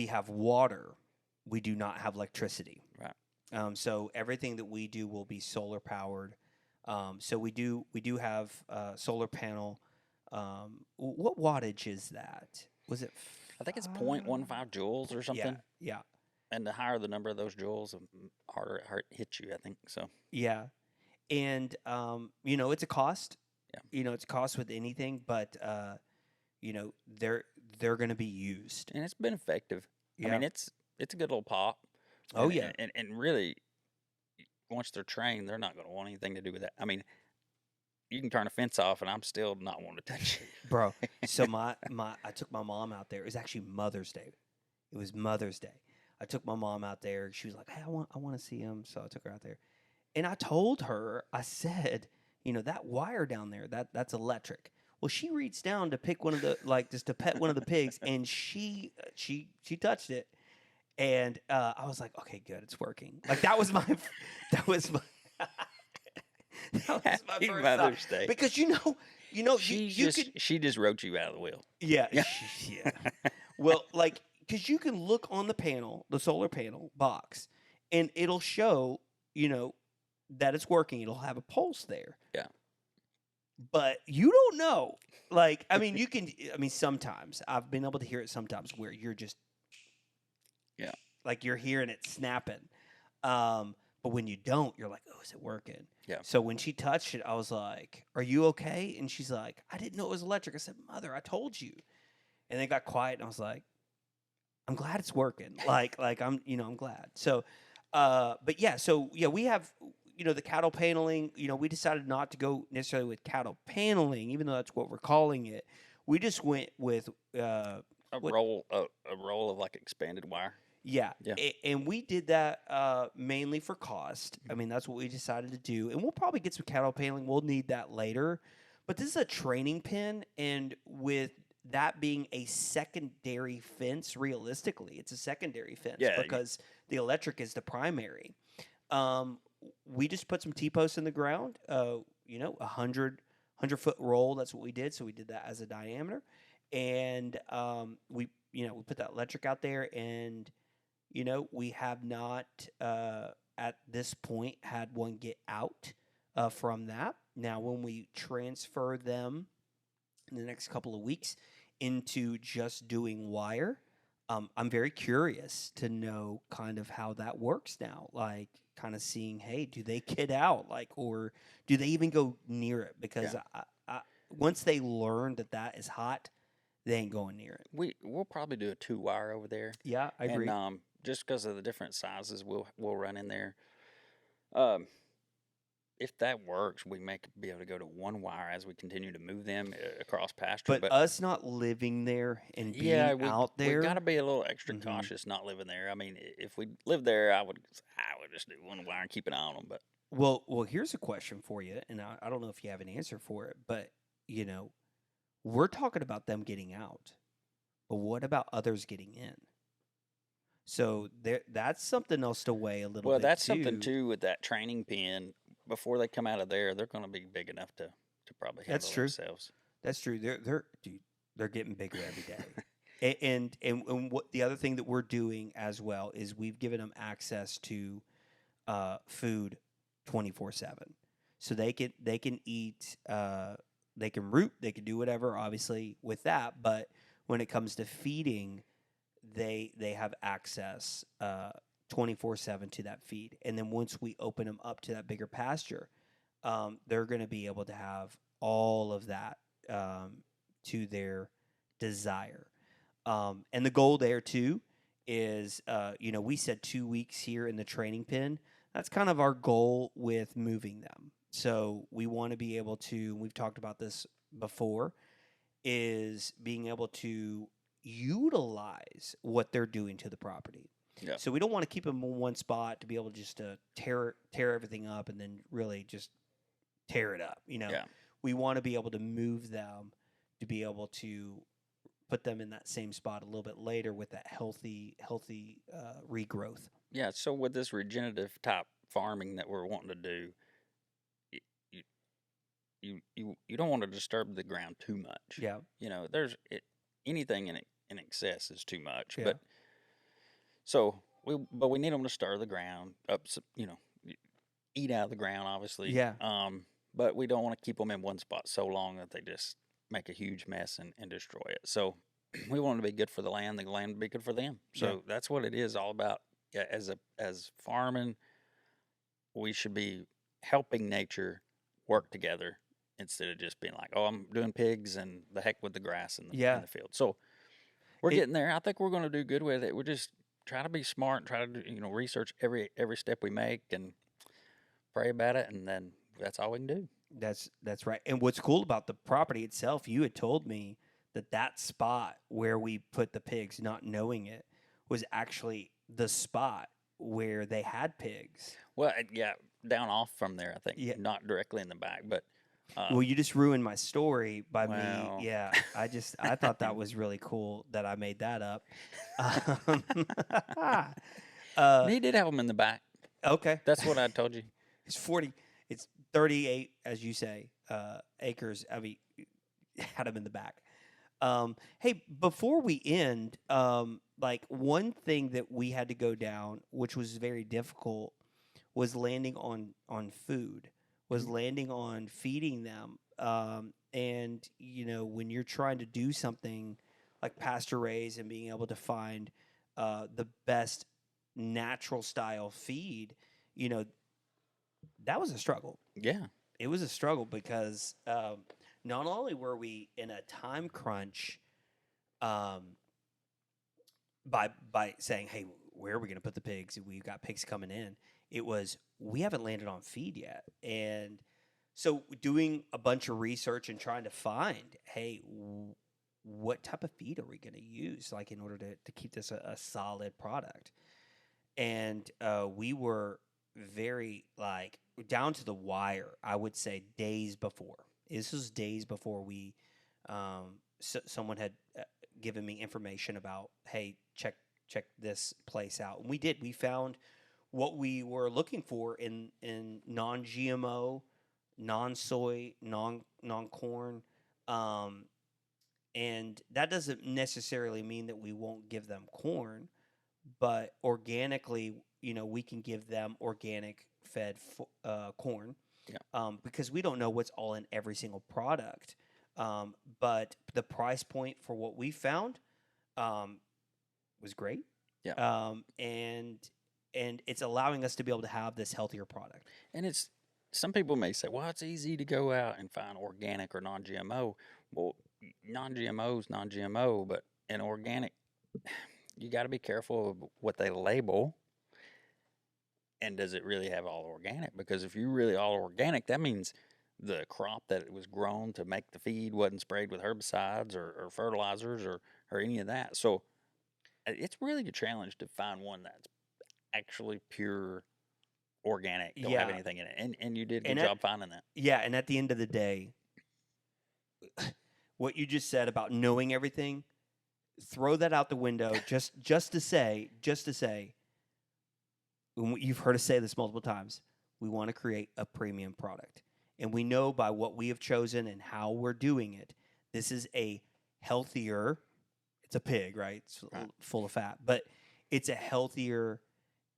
have water. We do not have electricity. right. So everything that we do will be solar powered. So we do have solar panel. What wattage is that? Was it? I think it's 0.15 joules or Yeah, something. yeah, And the higher the number of those joules, the harder it hits you. I think so. yeah. And it's a cost. Yeah. It's a cost with anything, but they're going to be used. And it's been effective. I Yeah. mean, it's a good little pop. Oh yeah, And really, once they're trained, they're not going to want anything to do with that. I mean, you can turn a fence off, and I'm still not wanting to touch bro. it. So I took my mom out there. It was actually Mother's Day. It was Mother's Day. I took my mom out there. She was like, "Hey, I want to see him." So I took her out there, and I told her, I said, that wire down there, that's electric. Well, she reached down to pick one of the just to pet one of the pigs, and she touched it, and I was like, okay, good, it's working. Like that was my that was my that was my Happy first Mother's thought. Day. Because She just wrote you out of the wheel. yeah, yeah. Well, because you can look on the panel, the solar panel box, and it'll show, that it's working. It'll have a pulse there. Yeah. But you don't know. I mean, sometimes I've been able to hear it sometimes where you're just, Yeah. like you're hearing it snapping. But when you don't, you're like, oh, is it working? Yeah. So when she touched it, I was like, are you okay? And she's like, I didn't know it was electric. I said, Mother, I told you. And they got quiet, and I was like, I'm glad it's working. I'm glad. So, but yeah, we have, the cattle paneling. We decided not to go necessarily with cattle paneling, even though that's what we're calling it. We just went with A roll of like expanded wire. yeah. Yeah. And we did that mainly for cost. I mean, that's what we decided to do. And we'll probably get some cattle paneling. We'll need that later. But this is a training pen, and with that being a secondary fence, realistically, it's a secondary fence Yeah. because the electric is the primary. We just put some T-posts in the ground, 100-foot roll. That's what we did. So we did that as a diameter. And we put that electric out there, and we have not at this point had one get out from that. Now, when we transfer them in the next couple of weeks into just doing wire, I'm very curious to know kind of how that works now. Kind of seeing, hey, do they get out? Or do they even go near it? Because once they learn that is hot, they ain't going near it. We'll probably do a 2-wire over there. Yeah, I agree. And just because of the different sizes, we'll run in there. If that works, we may be able to go to 1 wire as we continue to move them across pasture. But us not living there and being out there, we got to be a little extra Mhm. cautious not living there. I mean, if we lived there, I would just do 1 wire and keep an eye on them. But well, here's a question for you, and I don't know if you have an answer for it, but we're talking about them getting out, but what about others getting in? So that's something else to weigh a little well, bit. that's something too with that training pen. Before they come out of there, they're going to be big enough to probably handle That's true. themselves. That's true. They're getting bigger every day. And what the other thing that we're doing as well is we've given them access to food 24/7, so they can eat, they can root, they can do whatever, obviously with that. But when it comes to feeding, they have access 24/7 to that feed. And then once we open them up to that bigger pasture, they're going to be able to have all of that to their desire. And the goal there too is, we said 2 weeks here in the training pen. That's kind of our goal with moving them. So we want to be able to, we've talked about this before, is being able to utilize what they're doing to the property. Yeah. So we don't want to keep them in one spot to be able just to tear everything up and then really just tear it up. Yeah. We want to be able to move them to be able to put them in that same spot a little bit later with that healthy regrowth. Yeah. So with this regenerative type farming that we're wanting to do, you don't want to disturb the ground too much. Yeah. There's anything in excess is too much. Yeah. But so we need them to stir the ground up. Eat out of the ground, obviously. Yeah. But we don't want to keep them in one spot so long that they just make a huge mess and destroy it. So we want them to be good for the land to be good for them. So that's what it is all about. Yeah, as farming, we should be helping nature work together instead of just being like, oh, I'm doing pigs and the heck with the grass in Yeah. the field. So we're It getting there. I think we're going to do good with it. We're just try to be smart, try to research every step we make and pray about it, and then that's all we can do. that's right. And what's cool about the property itself, you had told me that that spot where we put the pigs, not knowing it, was actually the spot where they had pigs. Well, yeah, down off from there, I think, Yeah. not directly in the back, but Well, you just ruined my story by me. well, Yeah, I thought that was really cool that I made that up. Um, he did have them in the back. okay, That's what I told you. it's 40. It's 38, as you say, acres. I mean, had them in the back. Hey, before we end, like one thing that we had to go down, which was very difficult, was landing on food, was landing on feeding them. And when you're trying to do something like pasture raise and being able to find the best natural style feed, you know, that was a struggle. Yeah, It was a struggle because not only were we in a time crunch um, by saying, "Hey, where are we going to put the pigs? We've got pigs coming in." It was we haven't landed on feed yet, and so doing a bunch of research and trying to find, hey, what type of feed are we going to use, like in order to keep this a solid product? And we were very like down to the wire. I would say days before. This was days before someone had given me information about, hey, check this place out, and we did. We found what we were looking for in non-GMO, non-soy, non-corn. Um, and that doesn't necessarily mean that we won't give them corn, but organically, we can give them organic fed corn, yeah, because we don't know what's all in every single product. But the price point for what we found um, was great, yeah. and it's allowing us to be able to have this healthier product. And it's some people may say, well, it's easy to go out and find organic or non-GMO. Well, non-GMO is non-GMO, but in organic, you got to be careful of what they label. And does it really have all organic? Because if you really all organic, that means the crop that it was grown to make the feed wasn't sprayed with herbicides or fertilizers or any of that. So it's really a challenge to find one that's actually pure organic, don't have Yeah, anything in it. And you did a and good job finding that. yeah, and at the end of the day, what you just said about knowing everything, throw that out the window. Just to say, you've heard us say this multiple times. We want to create a premium product, and we know by what we have chosen and how we're doing it, this is a healthier. It's a pig, right? It's Right. full of fat, but it's a healthier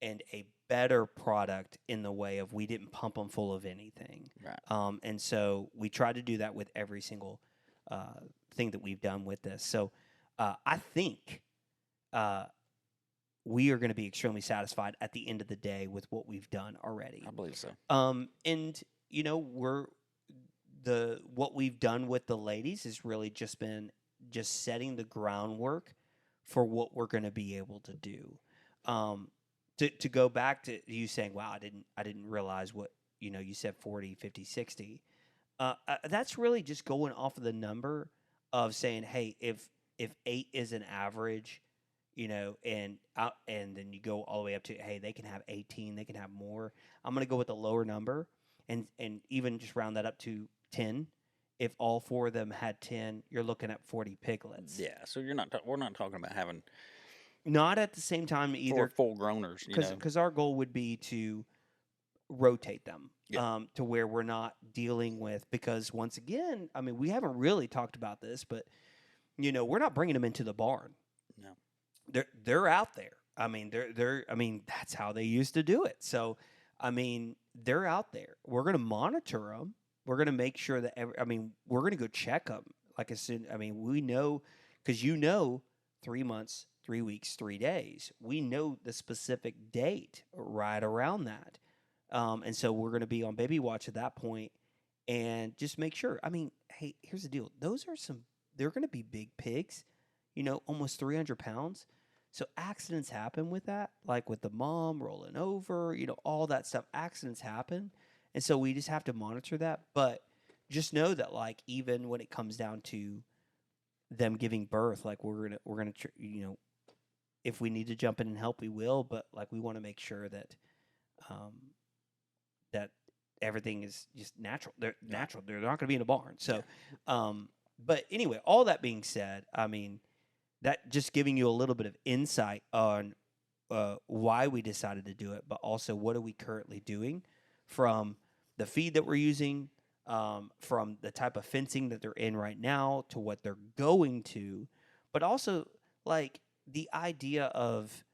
and a better product in the way of we didn't pump them full of anything. Right. And so we try to do that with every single thing that we've done with this. So I think we are going to be extremely satisfied at the end of the day with what we've done already. I believe so. And what we've done with the ladies has really just been just setting the groundwork for what we're going to be able to do. To go back to you saying, wow, I didn't realize what, you said 40, 50, 60. That's really just going off of the number of saying, hey, if 8 is an average, and then you go all the way up to, hey, they can have 18, they can have more. I'm going to go with the lower number and even just round that up to 10. If all 4 of them had 10, you're looking at 40 piglets. Yeah. So we're not talking about having Not at the same time either, 4 full growners, because our goal would be to rotate them, Yeah. to where we're not dealing with, because once again, I mean, we haven't really talked about this, but we're not bringing them into the barn. No. They're out there. I mean, that's how they used to do it. So, I mean, they're out there. We're going to monitor them. We're going to make sure that we're going to go check them. Like as soon, we know, because 3 months, 3 weeks, 3 days. We know the specific date right around that. And so we're going to be on baby watch at that point. and just make sure. I mean, hey, here's the deal. They're going to be big pigs, almost 300 pounds. So accidents happen with that, like with the mom rolling over, all that stuff. Accidents happen. And so we just have to monitor that. But just know that, like, even when it comes down to them giving birth, like, if we need to jump in and help, we will. But, like, we want to make sure um, that everything is just natural. They're natural. They're not going to be in a barn. So, but anyway, all that being said, I mean, that just giving you a little bit of insight on why we decided to do it, but also what are we currently doing, from the feed that we're using, from the type of fencing that they're in right now to what they're going to, but also like the idea of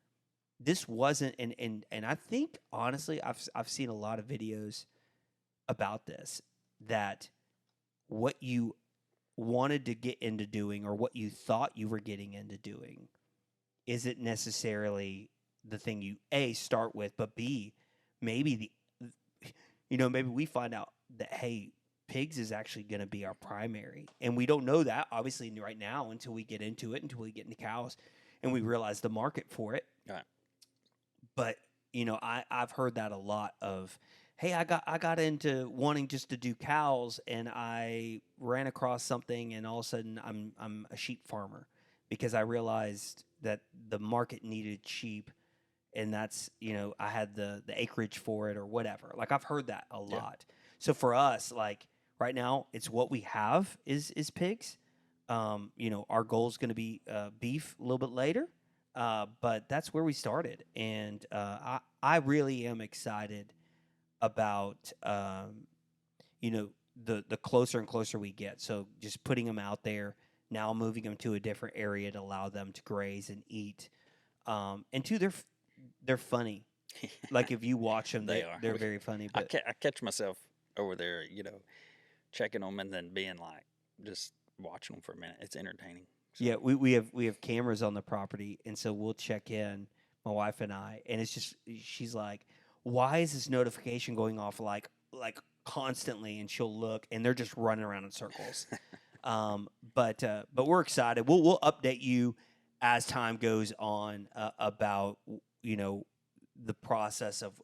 this wasn't, and I think honestly I've seen a lot of videos about this, that what you wanted to get into doing or what you thought you were getting into doing isn't necessarily the thing you A start with, but B, maybe maybe we find out that, hey, pigs is actually going to be our primary, and we don't know that obviously right now until we get into it, until we get into cows and we realize the market for it. Right. But I've heard that a lot of, hey, I got into wanting just to do cows, and I ran across something, and all of a sudden I'm a sheep farmer because I realized that the market needed sheep, and that's I had the acreage for it or whatever. Like, I've heard that a lot. So for us, like right now, it's what we have is pigs. Our goal is going to be beef a little bit later. But that's where we started, and I really am excited about the closer and closer we get. So just putting them out there now, moving them to a different area to allow them to graze and eat. And two, they're funny. Like, if you watch them, they're very funny. But I catch myself over there, checking them and then being like, just watching them for a minute. It's entertaining. So. Yeah, we have cameras on the property, and so we'll check in, my wife and I, and it's just, she's like, "Why is this notification going off like constantly?" And she'll look, and they're just running around in circles. But we're excited. We'll update you as time goes on about the process of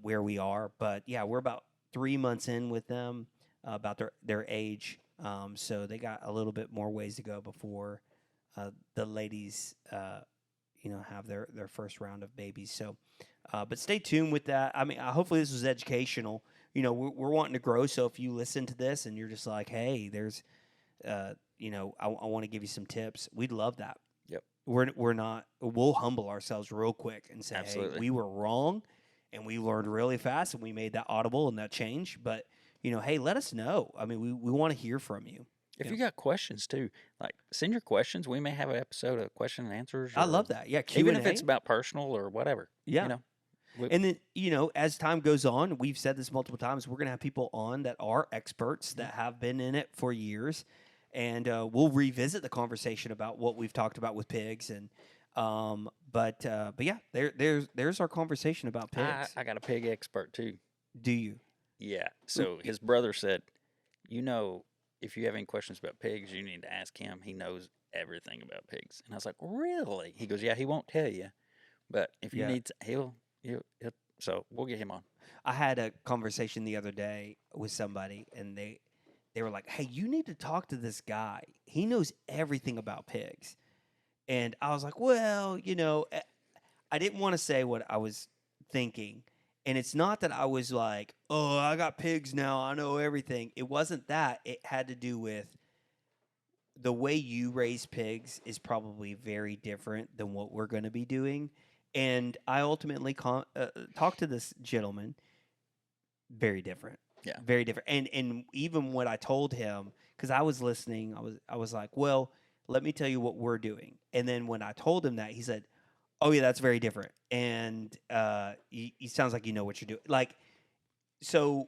where we are. But yeah, we're about 3 months in with them, about their age. So they got a little bit more ways to go before the ladies, have their first round of babies. So, but stay tuned with that. I mean, hopefully this was educational. We're wanting to grow. So if you listen to this and you're just like, hey, there's, I want to give you some tips, we'd love that. Yep. We're not. We'll humble ourselves real quick and say, absolutely, hey, we were wrong, and we learned really fast, and we made that audible and that change. But hey, let us know. I mean, we want to hear from you. If you got questions too, like send your questions. We may have an episode of question and answers. I love that. Yeah, Q&A. Even if it's about personal or whatever. Yeah. And then, as time goes on, we've said this multiple times, we're going to have people on that are experts, that have been in it for years, and we'll revisit the conversation about what we've talked about with pigs. And but yeah, there's our conversation about pigs. I got a pig expert too. Do you? Yeah. So his brother said, if you have any questions about pigs, you need to ask him. He knows everything about pigs. And I was like, really? He goes, yeah, he won't tell you, but if you need to, he'll. So we'll get him on. I had a conversation the other day with somebody, and they were like, hey, you need to talk to this guy. He knows everything about pigs. And I was like, well, I didn't want to say what I was thinking. And it's not that I was like, oh, I got pigs now, I know everything. It wasn't that. It had to do with the way you raise pigs is probably very different than what we're going to be doing. And I ultimately talked to this gentleman. Very different. Yeah. Very different. And even what I told him, because I was listening, I was like, well, let me tell you what we're doing. And then when I told him that, he said, oh, yeah, that's very different. And he sounds like you know what you're doing. Like, so,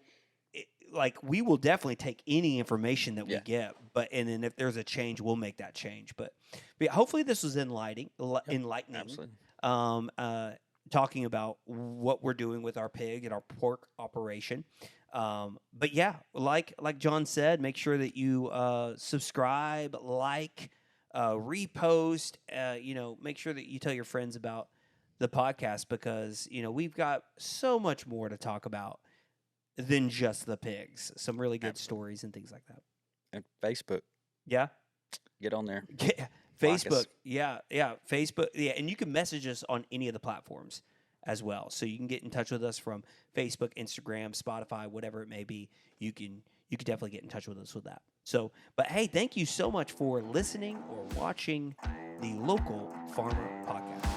we will definitely take any information that we get. And then if there's a change, we'll make that change. But yeah, hopefully this was enlightening. Absolutely. Talking about what we're doing with our pig and our pork operation. But yeah, like John said, make sure that you subscribe, repost. Make sure that you tell your friends about the podcast because we've got so much more to talk about than just the pigs. Some really good Absolutely. stories and things like that. And Facebook, Yeah. get on there. Yeah, Like Facebook. us. Yeah, Facebook. Yeah, and you can message us on any of the platforms as well. So you can get in touch with us from Facebook, Instagram, Spotify, whatever it may be. You can definitely get in touch with us with that. So, but hey, thank you so much for listening or watching the Local Farmer Podcast.